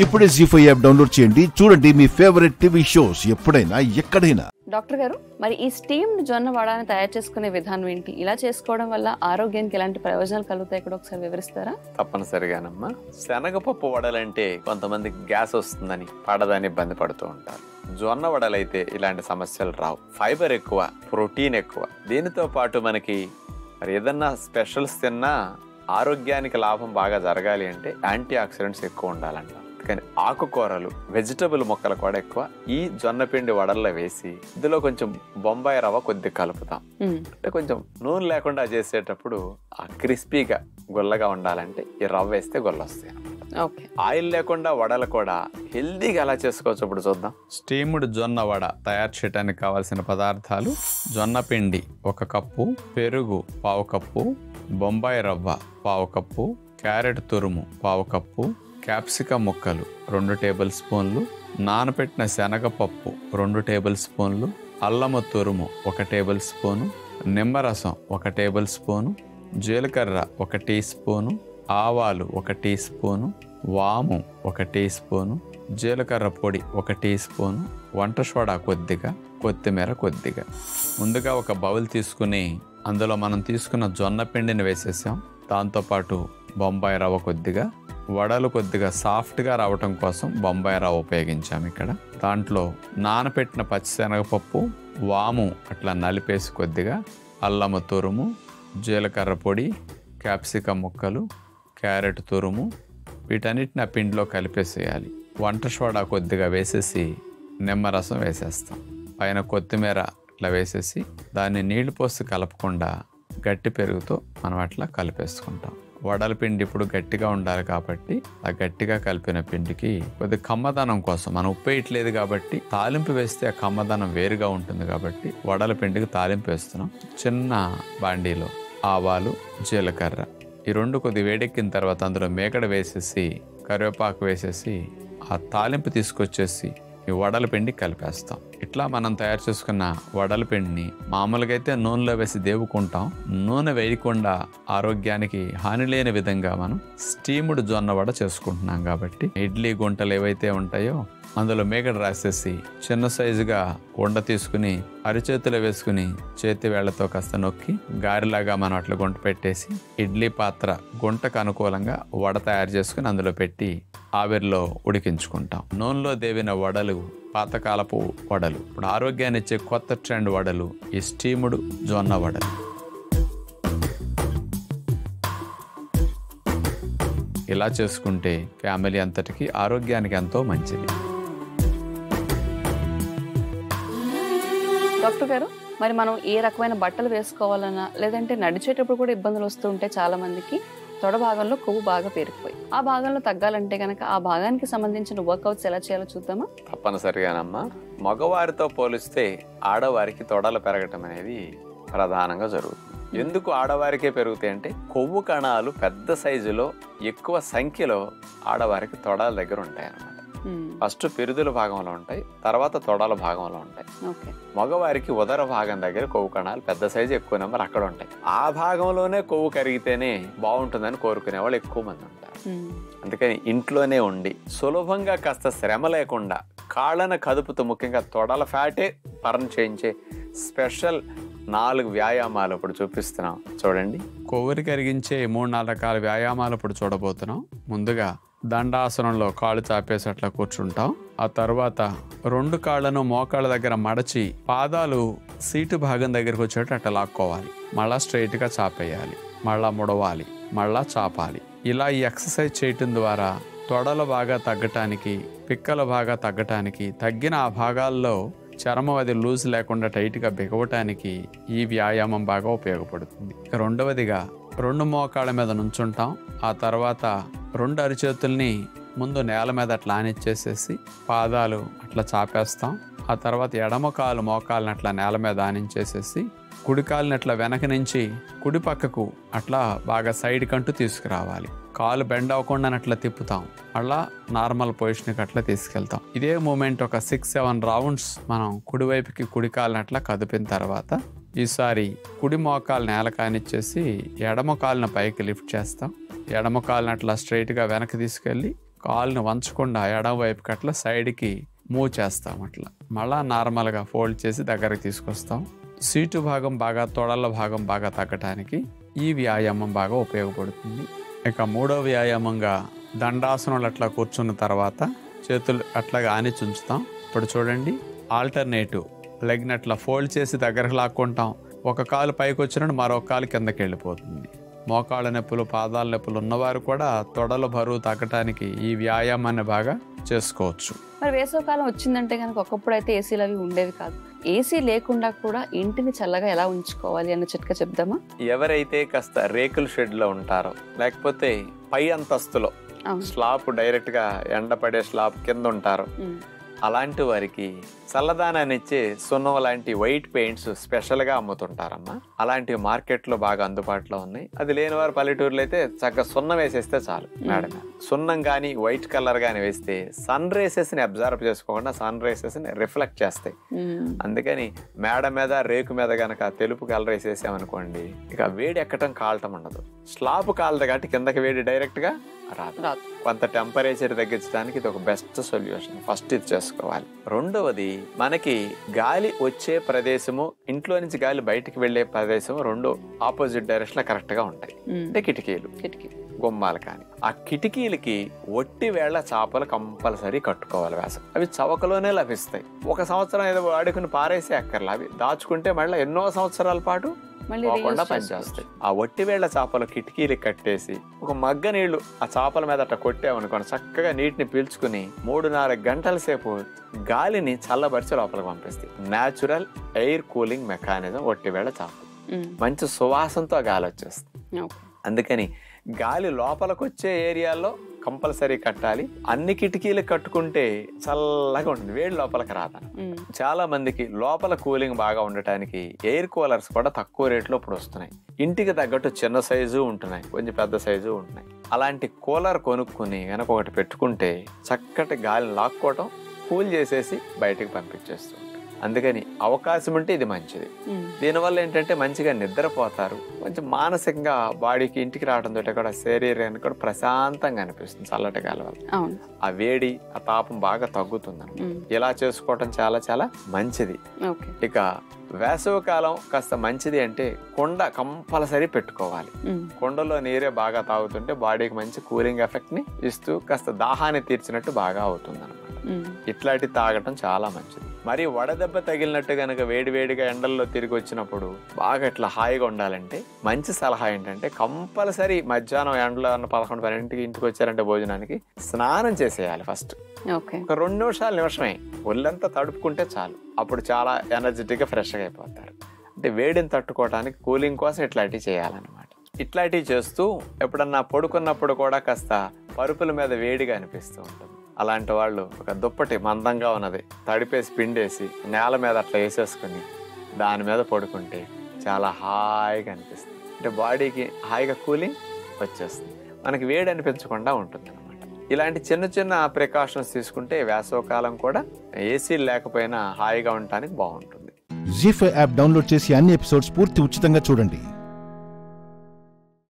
ఇప్పుడే జీ5 app download చేయండి. చూడండి మీ ఫేవరెట్ టీవీ షోస్ ఎప్పుడైనా ఎక్కడైనా. డాక్టర్ గారు, మరి ఈ స్టీమ్డ్ జొన్న వడని తయారు చేసుకునే విధానం ఏంటి? ఇలా చేసుకోవడం వల్ల ఆరోగ్యానికి ఎలాంటి ప్రయోజనాలు కలుగుతాయి కూడా ఒకసారి వివరిస్తారా? తప్పనిసరిగానమ్మా. శనగపప్పు వడలంటే కొంతమందికి గ్యాస్ వస్తుందని పడదని ఇబ్బంది పడుతూ ఉంటారు. జొన్న వడలైతే ఇలాంటి సమస్యలు రావు. ఫైబర్ ఎక్కువ, ప్రోటీన్ ఎక్కువ. దీనితో పాటు మనకి మరి ఏదన్నా స్పెషల్స్ తిన్నా ఆరోగ్యానికి లాభం బాగా జరగాలి అంటే యాంటీ ఆక్సిడెంట్స్ ఎక్కువ ఉండాలంట. కానీ ఆకుకూరలు, వెజిటబుల్ మొక్కలు కూడా ఎక్కువ. ఈ జొన్న పిండి వడల్లో వేసి ఇందులో కొంచెం బొంబాయి రవ్వ కొద్దిగా కలుపుతాం. అంటే కొంచెం నూనె లేకుండా చేసేటప్పుడు ఆ క్రిస్పీగా గుల్లగా ఉండాలంటే ఈ రవ్వ వేస్తే గుల్లొస్తాయి. ఆయిల్ లేకుండా వడలు కూడా హెల్దీగా ఎలా చేసుకోవచ్చు ఇప్పుడు చూద్దాం. స్టీమ్డ్ జొన్న వడ తయారు చేయడానికి కావాల్సిన పదార్థాలు: జొన్న పిండి 1 కప్పు, పెరుగు 1/2 కప్పు, బొంబాయి రవ్వ 1/2 కప్పు, క్యారెట్ తురుము 1/2 కప్పు, క్యాప్సికం ముక్కలు 2 టేబుల్ స్పూన్లు, నానబెట్టిన శనగపప్పు 2 టేబుల్ స్పూన్లు, అల్లము తురుము 1 టేబుల్ స్పూను, నిమ్మరసం 1 టేబుల్ స్పూను, జీలకర్ర 1 టీ స్పూను, ఆవాలు 1 టీ స్పూను, వాము 1 టీ స్పూను, జీలకర్ర పొడి 1 టీ స్పూను, వంట సోడా కొద్దిగా, కొత్తిమీర కొద్దిగా. ముందుగా ఒక బౌల్ తీసుకుని అందులో మనం తీసుకున్న జొన్న పిండిని వేసేసాం. దాంతోపాటు బొంబాయి రవ్వ కొద్దిగా, వడలు కొద్దిగా సాఫ్ట్గా రావటం కోసం బొంబాయి రవ్వ ఉపయోగించాం ఇక్కడ. దాంట్లో నానబెట్టిన పచ్చిశనగపప్పు, వాము అట్లా నలిపేసి కొద్దిగా, అల్లము తురుము, జీలకర్ర పొడి, క్యాప్సికం ముక్కలు, క్యారెట్ తురుము, వీటన్నిటిని ఆ పిండిలో కలిపేసేయాలి. వంట సోడా కొద్దిగా వేసేసి నిమ్మరసం వేసేస్తాం. పైన కొత్తిమీర అట్లా వేసేసి దాన్ని నీళ్లు పోసి కలపకుండా గట్టి పెరుగుతో మనం అట్లా కలిపేసుకుంటాం. వడల పిండి ఇప్పుడు గట్టిగా ఉండాలి కాబట్టి ఆ గట్టిగా కలిపిన పిండికి కొద్ది కమ్మదనం కోసం మనం ఉప్పు వేయట్లేదు కాబట్టి తాలింపు వేస్తే ఆ కమ్మదనం వేరుగా ఉంటుంది కాబట్టి వడల పిండికి తాలింపు వేస్తున్నాం. చిన్న బాండీలో ఆవాలు, జీలకర్ర ఈ 2 కొద్ది వేడెక్కిన తర్వాత అందులో మేకడ వేసేసి కరివేపాకు వేసేసి ఆ తాలింపు తీసుకొచ్చేసి ఈ వడల పిండి కలిపేస్తాం. ఇట్లా మనం తయారు చేసుకున్న వడల పిండిని మామూలుగా అయితే నూనెలో వేసి దేవుకుంటాం. నూనె వేయకుండా ఆరోగ్యానికి హాని లేని విధంగా మనం స్టీమ్డ్ జొన్న వడ చేసుకుంటున్నాం కాబట్టి ఇడ్లీ గుంటలు ఏవైతే ఉంటాయో అందులో మేకడ రాసేసి చిన్న సైజుగా ఉండ తీసుకుని అరిచేతిలో వేసుకుని చేతి వేళ్లతో కాస్త నొక్కి గారెలాగా మనం అట్లా గుంట పెట్టేసి ఇడ్లీ పాత్ర గుంటకు అనుకూలంగా వడ తయారు చేసుకుని అందులో పెట్టి ఆవిరిలో ఉడికించుకుంటాం. నూనెలో దేవిన వడలు పాతకాలపు వడలు. ఇప్పుడు ఆరోగ్యాన్ని ఇచ్చే కొత్త ట్రెండ్ వడలు ఈ స్టీమ్డ్ జొన్న వడలు. ఇలా చేసుకుంటే ఫ్యామిలీ అంతటికి ఆరోగ్యానికి ఎంతో మంచిది. డాక్టర్ గారు, మరి మనం ఏ రకమైన బట్టలు వేసుకోవాలన్నా లేదంటే నడిచేటప్పుడు కూడా ఇబ్బందులు వస్తూ ఉంటే చాలా మందికి తొడ భాగంలో కొవ్వు బాగా పేరుకుపోయి ఆ భాగంలో తగ్గాలంటే కనుక ఆ భాగానికి సంబంధించిన వర్కౌట్స్ ఎలా చేయాలో చూద్దామా? తప్పనిసరిగానమ్మా. మగవారితో పోలిస్తే ఆడవారికి తొడలు పెరగటం అనేది ప్రధానంగా జరుగుతుంది. ఎందుకు ఆడవారికే పెరుగుతాయి అంటే కొవ్వు కణాలు పెద్ద సైజులో ఎక్కువ సంఖ్యలో ఆడవారికి తొడల దగ్గర ఉంటాయి అన్నమాట. ఫస్ట్ పిరుదుల భాగంలో ఉంటాయి, తర్వాత తొడల భాగంలో ఉంటాయి. మగవారికి ఉదర భాగం దగ్గర కొవ్వు కణాలు పెద్ద సైజు ఎక్కువ నెంబర్ అక్కడ ఉంటాయి. ఆ భాగంలోనే కొవ్వు కరిగితేనే బాగుంటుందని కోరుకునే వాళ్ళు ఎక్కువ మంది ఉంటారు. అందుకని ఇంట్లోనే ఉండి సులభంగా కాస్త శ్రమ లేకుండా కాళ్ళను కదుపుతూ ముఖ్యంగా తొడల ఫ్యాటే బర్న్ చేయించే స్పెషల్ 4 వ్యాయామాలు ఇప్పుడు చూపిస్తున్నాం చూడండి. కొవ్వుని కరిగించే 3-4 రకాల వ్యాయామాలు ఇప్పుడు చూడబోతున్నాం. ముందుగా దండాసనంలో కాళ్ళు చాపేసి అట్లా కూర్చుంటాం. ఆ తర్వాత 2 కాళ్ళను మోకాళ్ళ దగ్గర మడచి పాదాలు సీటు భాగం దగ్గరకు వచ్చేటట్టు అట్లా లాక్కోవాలి. మళ్ళా స్ట్రైట్ గా చాపేయాలి, మళ్ళా ముడవాలి, మళ్ళా చాపాలి. ఇలా ఈ ఎక్సర్సైజ్ చేయటం ద్వారా తొడలు బాగా తగ్గటానికి, పిక్కలు బాగా తగ్గటానికి, తగ్గిన ఆ భాగాల్లో చర్మం అది లూజ్ లేకుండా టైట్గా బిగవటానికి ఈ వ్యాయామం బాగా ఉపయోగపడుతుంది. ఇక రెండవదిగా 2 మోకాళ్ళ మీద నుంచుంటాం. ఆ తర్వాత 2 అరిచేతుల్ని ముందు నేల మీద అట్లా ఆనిచ్చేసేసి పాదాలు అట్లా చాపేస్తాం. ఆ తర్వాత ఎడమ కాలు మోకాళ్ళని అట్లా నేల మీద ఆనించేసేసి కుడి కాలుని అట్లా వెనక నుంచి కుడి పక్కకు అట్లా బాగా సైడ్ కంటూ తీసుకురావాలి. కాలు బెండ్ అవ్వకుండా అట్లా తిప్పుతాం. అట్లా నార్మల్ పొజిషన్కి అట్లా తీసుకెళ్తాం. ఇదే మూమెంట్ ఒక 6-7 రౌండ్స్ మనం కుడివైపుకి కుడి కాలుని అట్లా కదిపిన తర్వాత ఈసారి కుడి మోకాలు నేల కానిచ్చేసి ఎడమ కాలుని పైకి లిఫ్ట్ చేస్తాం. ఎడమ కాలుని అట్లా స్ట్రైట్గా వెనక్కి తీసుకెళ్ళి కాలుని వంచకుండా ఎడమ వైపుకి అట్లా సైడ్కి మూవ్ చేస్తాం. అట్లా మళ్ళా నార్మల్గా ఫోల్డ్ చేసి దగ్గరకు తీసుకొస్తాం. సీటు భాగం బాగా, తొడల భాగం బాగా తగ్గటానికి ఈ వ్యాయామం బాగా ఉపయోగపడుతుంది. ఇక మూడో వ్యాయామంగా దండాసనంలో అట్లా కూర్చున్న తర్వాత చేతులు అట్లాగా ఆనిచి ఉంచుతాం. ఇప్పుడు చూడండి, ఆల్టర్నేటివ్ లెగ్ని అట్లా ఫోల్డ్ చేసి దగ్గరకు లాక్కుంటాం. ఒక కాలు పైకి వచ్చినట్టు మరొక కాలు కిందకి వెళ్ళిపోతుంది. మోకాళ్ళ నొప్పులు, పాదాల నొప్పులు ఉన్నవారు కూడా తొడల బరువు తగ్గటానికి ఈ వ్యాయామాన్ని బాగా చేసుకోవచ్చు. మరి వేసవికాలం వచ్చిందంటే కనుక ఒకప్పుడు అయితే ఏసీలు అవి ఉండేవి కాదు. ఏసీ లేకుండా కూడా ఇంటిని చల్లగా ఎలా ఉంచుకోవాలి అన్న చిట్కా చెప్దామా? ఎవరైతే కాస్త రేకుల షెడ్ లో ఉంటారో, లేకపోతే పై అంతస్తులో స్లాబ్ డైరెక్ట్ గా ఎండపడే స్లాబ్ కింద ఉంటారో, అలాంటి వారికి చల్లదానాన్ని ఇచ్చే సున్నం లాంటి వైట్ పెయింట్స్ స్పెషల్ గా అమ్ముతుంటారమ్మా. అలాంటివి మార్కెట్ లో బాగా అందుబాటులో ఉన్నాయి. అది లేని వారు పల్లెటూరులో అయితే చక్కగా సున్నం వేసేస్తే చాలు మేడం. సున్నం గానీ వైట్ కలర్ గానీ వేస్తే సన్ రేసెస్ ని అబ్జర్వ్ చేసుకోకుండా సన్ రేసెస్ ని రిఫ్లెక్ట్ చేస్తాయి. అందుకని మేడ మీద, రేకు మీద గనక తెలుపు కలర్ వేసేసామనుకోండి, ఇక వేడి ఎక్కటం, కాలటం ఉండదు. స్లాబ్ కాలదు కాబట్టి కిందకి వేడి డైరెక్ట్ గా రాదు. కొంత టెంపరేచర్ తగ్గించడానికి ఇది ఒక బెస్ట్ సొల్యూషన్. ఫస్ట్ ఇది చేసుకోవాలి. రెండవది, మనకి గాలి వచ్చే ప్రదేశము, ఇంట్లో నుంచి గాలి బయటికి వెళ్లే ప్రదేశం రెండు ఆపోజిట్ డైరెక్షన్ లో కరెక్ట్ గా ఉంటాయి. అంటే కిటికీలు, గుమ్మాలు. కానీ ఆ కిటికీలకి ఒట్టి వేళ్ల చేపలు కంపల్సరీ కట్టుకోవాలి. వేసవి అవి చవకలోనే లభిస్తాయి. ఒక సంవత్సరం ఏదో వాడుకుని పారేసే అక్కర్లా, అవి దాచుకుంటే మళ్ళీ ఎన్నో సంవత్సరాల పాటు పోకుండా పనిచేస్తాయి. ఆ ఒట్టి వేళ్ల చేపలు కిటికీలకి కట్టేసి ఒక మగ్గ నీళ్లు ఆ చేపల మీద అట్లా కొట్టామనుకోండి, చక్కగా నీటిని పీల్చుకుని 3-4 గంటల సేపు గాలిని చల్లబరిచి లోపలికి పంపిస్తాయి. న్యాచురల్ ఎయిర్ కూలింగ్ మెకానిజం ఒట్టి వేళ్ల చేపలు. మంచి సువాసనతో గాలి వచ్చేస్తుంది. అందుకని గాలి లోపలికి వచ్చే ఏరియాలో కంపల్సరీ కట్టాలి. అన్ని కిటికీలు కట్టుకుంటే చల్లగా ఉంటుంది, వేడి లోపలికి రాదా. చాలా మందికి లోపల కూలింగ్ బాగా ఉండటానికి ఎయిర్ కూలర్స్ కూడా తక్కువ రేట్లో ఇప్పుడు వస్తున్నాయి. ఇంటికి తగ్గట్టు చిన్న సైజు ఉంటున్నాయి, కొంచెం పెద్ద సైజు ఉంటున్నాయి. అలాంటి కూలర్ కొనుక్కుని కనుక ఒకటి పెట్టుకుంటే చక్కటి గాలిని లాక్కోవటం, కూల్ చేసేసి బయటికి పంపించేస్తుంది. అందుకని అవకాశం ఉంటే ఇది మంచిది. దీనివల్ల ఏంటంటే మంచిగా నిద్రపోతారు. కొంచెం మానసికంగా బాడీకి ఇంటికి రావడంతో కూడా శరీరానికి కూడా ప్రశాంతంగా అనిపిస్తుంది చల్లటి గాలి వల్ల. ఆ వేడి, ఆ తాపం బాగా తగ్గుతుంది. ఇలా చేసుకోవటం చాలా చాలా మంచిది. ఇక వేసవి కాలం కాస్త మంచిది అంటే కుండ కంపల్సరీ పెట్టుకోవాలి. కుండలో నీరే బాగా తాగుతుంటే బాడీకి మంచి కూలింగ్ ఎఫెక్ట్ ని ఇస్తూ కాస్త దాహాన్ని తీర్చినట్టు బాగా అవుతుంది అనమాట. ఇట్లాంటి తాగటం చాలా మంచిది. మరి వడదెబ్బ తగిలినట్టు గనక వేడివేడిగా ఎండల్లో తిరిగి వచ్చినప్పుడు బాగా ఇట్లా హాయిగా ఉండాలంటే మంచి సలహా ఏంటంటే, కంపల్సరీ మధ్యాహ్నం ఎండలో 11-12 ఇంటికి వచ్చారంటే భోజనానికి స్నానం చేసేయాలి ఫస్ట్. ఒక 2 నిమిషమే ఒళ్ళంతా తడుపుకుంటే చాలు. అప్పుడు చాలా ఎనర్జెటిక్ గా ఫ్రెష్ గా అయిపోతారు. అంటే వేడిని తట్టుకోవడానికి, కూలింగ్ కోసం ఇట్లాంటివి చేయాలన్నమాట. ఇట్లాంటివి చేస్తూ ఎప్పుడన్నా పడుకున్నప్పుడు కూడా కాస్త పరుపుల మీద వేడిగా అనిపిస్తూ ఉంటుంది. అలాంటి వాళ్ళు ఒక దుప్పటి మందంగా ఉన్నది తడిపేసి పిండేసి నేల మీద అట్లా వేసేసుకుని దాని మీద పడుకుంటే చాలా హాయిగా అనిపిస్తుంది. అంటే బాడీకి హాయిగా కూలింగ్ వచ్చేస్తుంది, మనకి వేడి అనిపించకుండా ఉంటుంది అనమాట. ఇలాంటి చిన్న చిన్న ప్రికాషన్స్ తీసుకుంటే వేసవకాలం కూడా ఏసీ లేకపోయినా హాయిగా ఉండటానికి బాగుంటుంది. జీ5 యాప్ డౌన్లోడ్ చేసి అన్ని ఎపిసోడ్స్ పూర్తి ఉచితంగా చూడండి.